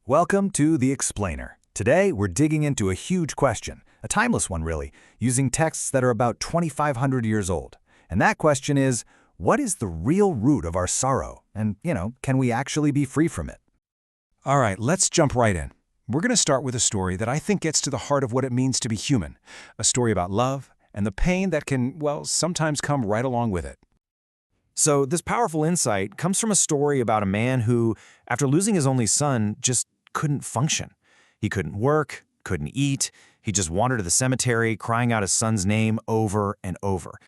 Welcome to The Explainer. Today, we're digging into a huge question, a timeless one really, using texts that are about 2,500 years old. And that question is, what is the real root of our sorrow? And, can we actually be free from it? All right, let's jump right in. We're going to start with a story that I think gets to the heart of what it means to be human, a story about love and the pain that can, sometimes come right along with it. So this powerful insight comes from a story about a man who, after losing his only son, just couldn't function. He couldn't work, couldn't eat. He just wandered to the cemetery, crying out his son's name over and over.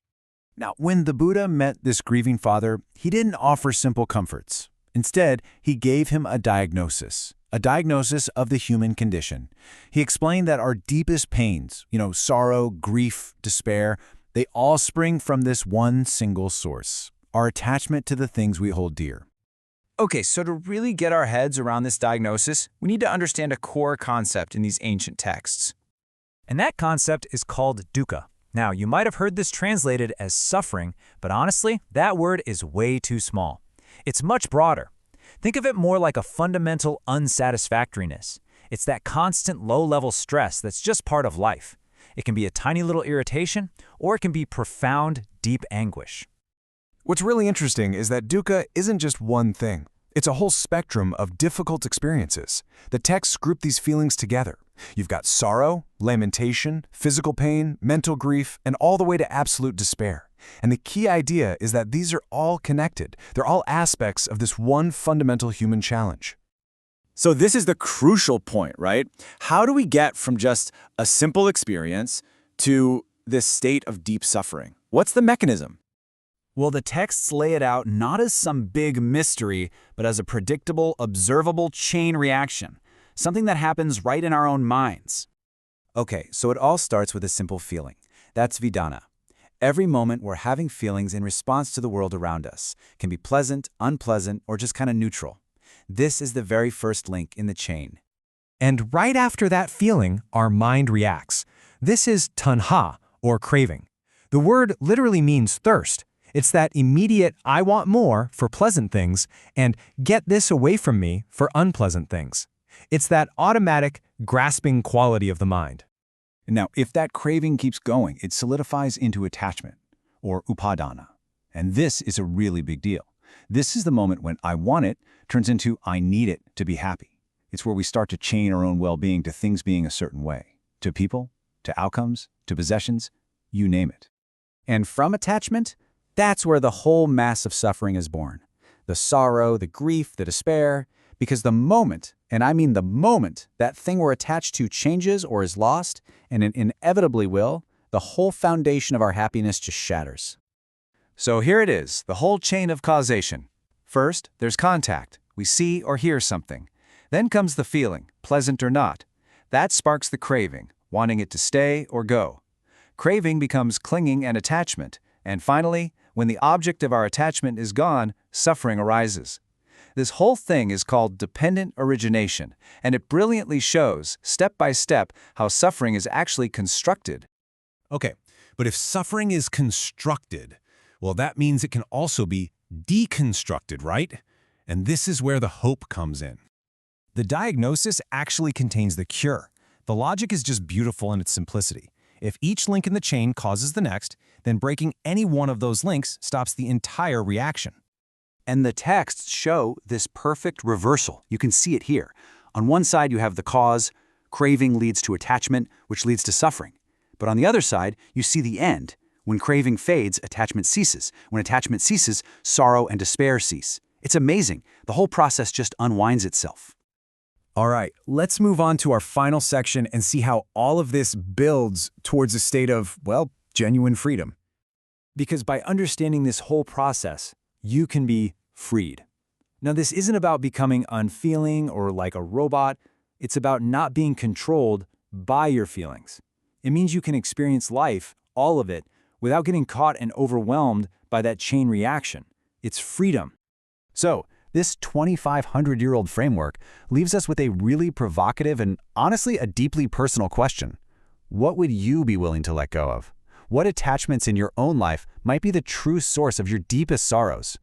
Now, when the Buddha met this grieving father, he didn't offer simple comforts. Instead, he gave him a diagnosis of the human condition. He explained that our deepest pains, sorrow, grief, despair, they all spring from this one single source, our attachment to the things we hold dear. Okay, so to really get our heads around this diagnosis, we need to understand a core concept in these ancient texts. And that concept is called dukkha. Now, you might have heard this translated as suffering, but honestly, that word is way too small. It's much broader. Think of it more like a fundamental unsatisfactoriness. It's that constant low-level stress that's just part of life. It can be a tiny little irritation, or it can be profound, deep anguish. What's really interesting is that dukkha isn't just one thing. It's a whole spectrum of difficult experiences. The texts group these feelings together. You've got sorrow, lamentation, physical pain, mental grief, and all the way to absolute despair. And the key idea is that these are all connected. They're all aspects of this one fundamental human challenge. So this is the crucial point, right? How do we get from just a simple experience to this state of deep suffering? What's the mechanism? Well, the texts lay it out not as some big mystery, but as a predictable, observable chain reaction, something that happens right in our own minds. Okay, so it all starts with a simple feeling. That's Vedana. Every moment we're having feelings in response to the world around us. Can be pleasant, unpleasant, or just kind of neutral. This is the very first link in the chain. And right after that feeling, our mind reacts. This is tanha, or craving. The word literally means thirst. It's that immediate I want more for pleasant things and get this away from me for unpleasant things. It's that automatic, grasping quality of the mind. Now, if that craving keeps going, it solidifies into attachment, or upadana. And this is a really big deal. This is the moment when I want it turns into I need it to be happy. It's where we start to chain our own well-being to things being a certain way, to people, to outcomes, to possessions, you name it. And from attachment, that's where the whole mass of suffering is born. The sorrow, the grief, the despair. Because the moment, and I mean the moment, that thing we're attached to changes or is lost, and it inevitably will, the whole foundation of our happiness just shatters. So here it is, the whole chain of causation. First, there's contact. We see or hear something. Then comes the feeling, pleasant or not. That sparks the craving, wanting it to stay or go. Craving becomes clinging and attachment. And finally, when the object of our attachment is gone, suffering arises. This whole thing is called dependent origination, and it brilliantly shows, step by step, how suffering is actually constructed. Okay, but if suffering is constructed, well, that means it can also be deconstructed, right? And this is where the hope comes in. The diagnosis actually contains the cure. The logic is just beautiful in its simplicity. If each link in the chain causes the next, then breaking any one of those links stops the entire reaction. And the texts show this perfect reversal. You can see it here. On one side, you have the cause. Craving leads to attachment, which leads to suffering. But on the other side, you see the end. When craving fades, attachment ceases. When attachment ceases, sorrow and despair cease. It's amazing. The whole process just unwinds itself. All right, let's move on to our final section and see how all of this builds towards a state of, genuine freedom. Because by understanding this whole process, you can be freed. Now, this isn't about becoming unfeeling or like a robot. It's about not being controlled by your feelings. It means you can experience life, all of it, without getting caught and overwhelmed by that chain reaction. It's freedom. So, this 2,500-year-old framework leaves us with a really provocative and honestly a deeply personal question. What would you be willing to let go of? What attachments in your own life might be the true source of your deepest sorrows?